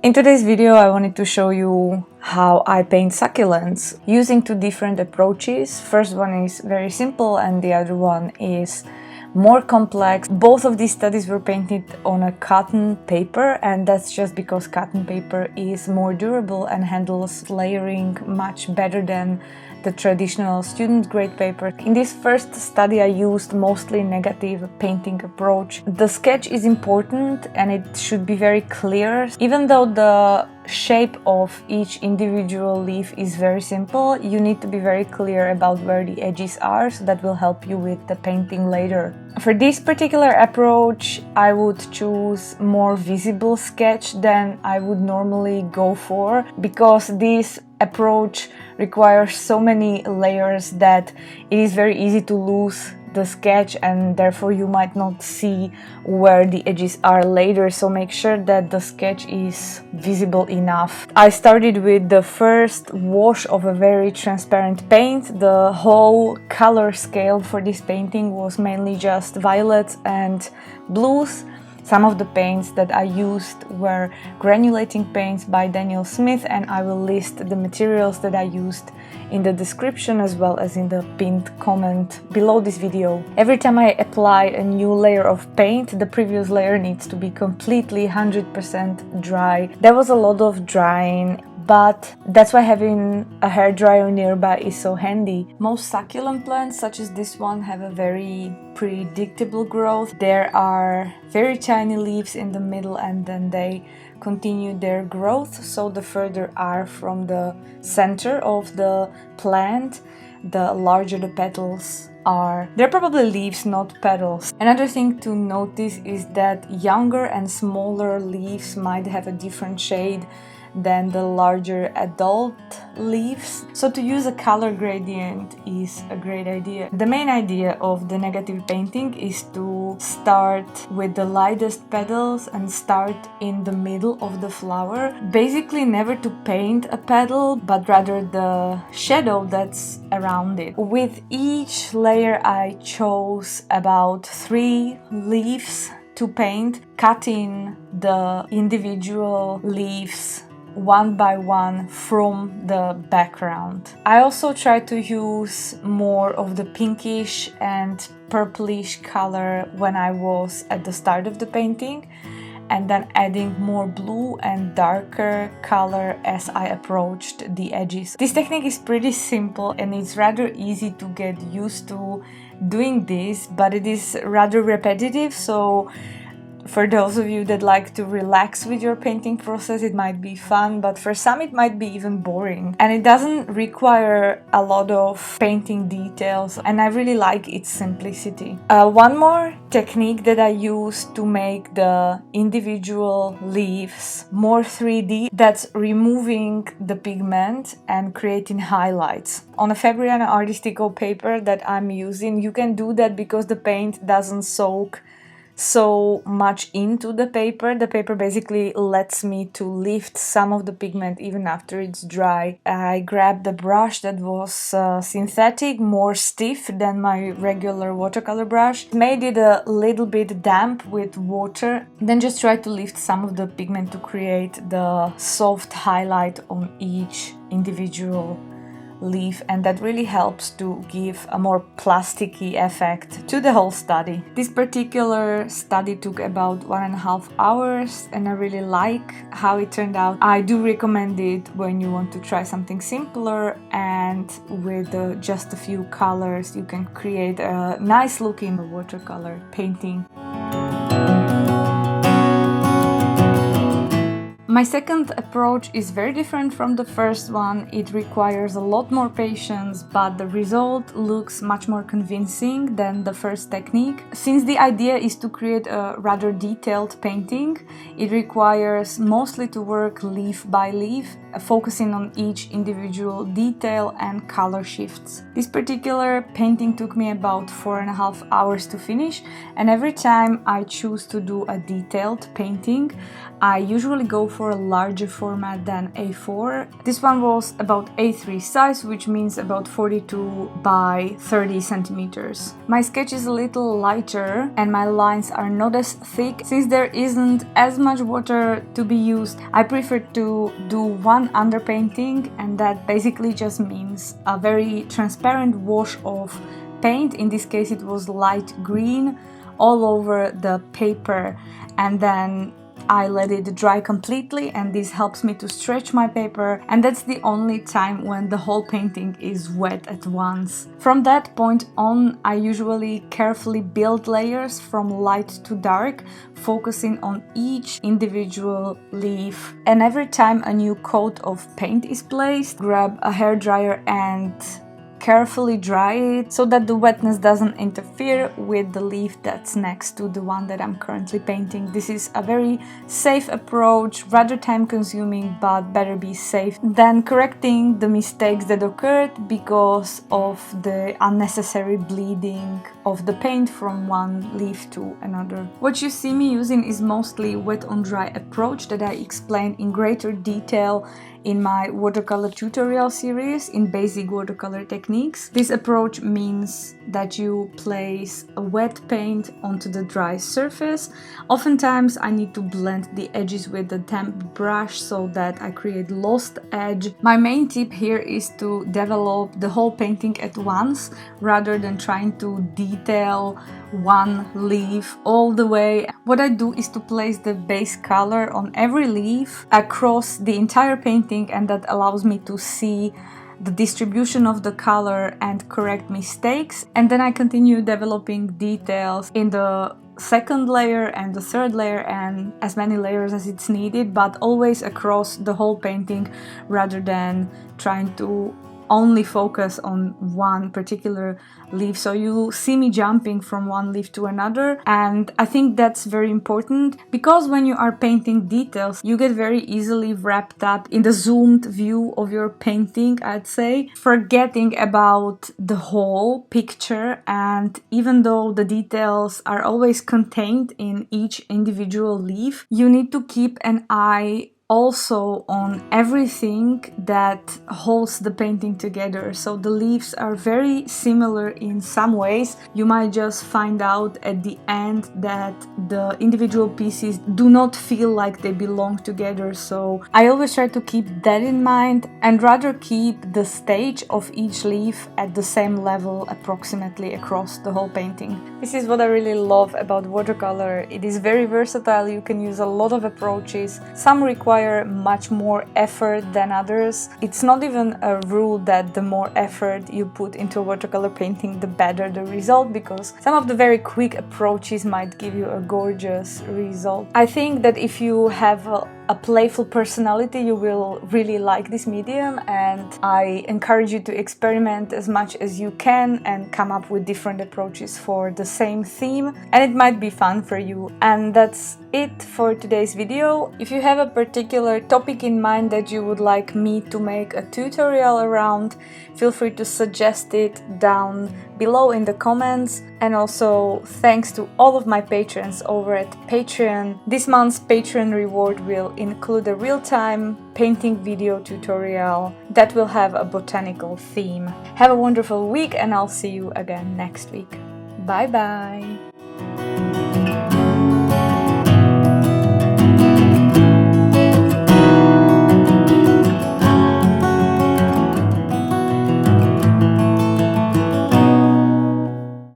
In today's video I wanted to show you how I paint succulents using two different approaches. First one is very simple and the other one is more complex. Both of these studies were painted on a cotton paper, and that's just because cotton paper is more durable and handles layering much better than the traditional student grade paper. In this first study I used mostly negative painting approach. The sketch is important and it should be very clear. Even though the shape of each individual leaf is very simple, you need to be very clear about where the edges are, so that will help you with the painting later. For this particular approach I would choose more visible sketch than I would normally go for, because this approach requires so many layers that it is very easy to lose the sketch and therefore you might not see where the edges are later, so make sure that the sketch is visible enough. I started with the first wash of a very transparent paint. The whole color scale for this painting was mainly just violets and blues. Some of the paints that I used were granulating paints by Daniel Smith, and I will list the materials that I used in the description as well as in the pinned comment below this video. Every time I apply a new layer of paint, the previous layer needs to be completely 100% dry. There was a lot of drying, but that's why having a hairdryer nearby is so handy. Most succulent plants, such as this one, have a very predictable growth. There are very tiny leaves in the middle and then they continue their growth, so the further are from the center of the plant, the larger the petals are. They're probably leaves, not petals. Another thing to notice is that younger and smaller leaves might have a different shade than the larger adult leaves. So to use a color gradient is a great idea. The main idea of the negative painting is to start with the lightest petals and start in the middle of the flower. Basically never to paint a petal, but rather the shadow that's around it. With each layer I chose about 3 leaves to paint, cutting the individual leaves one by one from the background. I also try to use more of the pinkish and purplish color when I was at the start of the painting, and then adding more blue and darker color as I approached the edges. This technique is pretty simple and it's rather easy to get used to doing this, but it is rather repetitive, so for those of you that like to relax with your painting process, it might be fun, but for some it might be even boring. And it doesn't require a lot of painting details, and I really like its simplicity. One more technique that I use to make the individual leaves more 3D, that's removing the pigment and creating highlights. On a Fabriano Artistico paper that I'm using, you can do that because the paint doesn't soak so much into the paper. The paper basically lets me to lift some of the pigment even after it's dry. I grabbed a brush that was synthetic, more stiff than my regular watercolor brush. Made it a little bit damp with water, then just try to lift some of the pigment to create the soft highlight on each individual leaf, and that really helps to give a more plasticky effect to the whole study. This particular study took about 1.5 hours and I really like how it turned out. I do recommend it when you want to try something simpler, and with just a few colors you can create a nice looking watercolor painting. My second approach is very different from the first one. It requires a lot more patience, but the result looks much more convincing than the first technique. Since the idea is to create a rather detailed painting, it requires mostly to work leaf by leaf. focusing on each individual detail and color shifts. This particular painting took me about 4.5 hours to finish, and every time I choose to do a detailed painting, I usually go for a larger format than A4. This one was about A3 size, which means about 42 by 30 centimeters. My sketch is a little lighter and my lines are not as thick. Since there isn't as much water to be used, I prefer to do one underpainting, and that basically just means a very transparent wash of paint. In this case it was light green all over the paper, and then I let it dry completely, and this helps me to stretch my paper, and that's the only time when the whole painting is wet at once. From that point on, I usually carefully build layers from light to dark, focusing on each individual leaf. And every time a new coat of paint is placed, grab a hairdryer and carefully dry it so that the wetness doesn't interfere with the leaf that's next to the one that I'm currently painting. This is a very safe approach, rather time consuming, but better be safe than correcting the mistakes that occurred because of the unnecessary bleeding of the paint from one leaf to another. What you see me using is mostly wet on dry approach that I explained in greater detail in my watercolor tutorial series in basic watercolor techniques. This approach means that you place a wet paint onto the dry surface. Oftentimes I need to blend the edges with a damp brush so that I create lost edge. My main tip here is to develop the whole painting at once rather than trying to detail one leaf all the way. What I do is to place the base color on every leaf across the entire painting, and that allows me to see the distribution of the color and correct mistakes. And then I continue developing details in the second layer and the third layer and as many layers as it's needed, but always across the whole painting rather than trying to only focus on one particular leaf. So you see me jumping from one leaf to another, and I think that's very important because when you are painting details, you get very easily wrapped up in the zoomed view of your painting, I'd say, forgetting about the whole picture. And even though the details are always contained in each individual leaf, you need to keep an eye also on everything that holds the painting together. So the leaves are very similar in some ways. You might just find out at the end that the individual pieces do not feel like they belong together. So I always try to keep that in mind and rather keep the stage of each leaf at the same level approximately across the whole painting. This is what I really love about watercolor. It is very versatile. You can use a lot of approaches. Some require much more effort than others. It's not even a rule that the more effort you put into a watercolor painting, the better the result, because some of the very quick approaches might give you a gorgeous result. I think that if you have a playful personality, you will really like this medium, and I encourage you to experiment as much as you can and come up with different approaches for the same theme, and it might be fun for you. And that's it for today's video. If you have a particular topic in mind that you would like me to make a tutorial around, feel free to suggest it down below in the comments. And also thanks to all of my patrons over at Patreon. This month's Patreon reward will include a real-time painting video tutorial that will have a botanical theme. Have a wonderful week, and I'll see you again next week. Bye bye!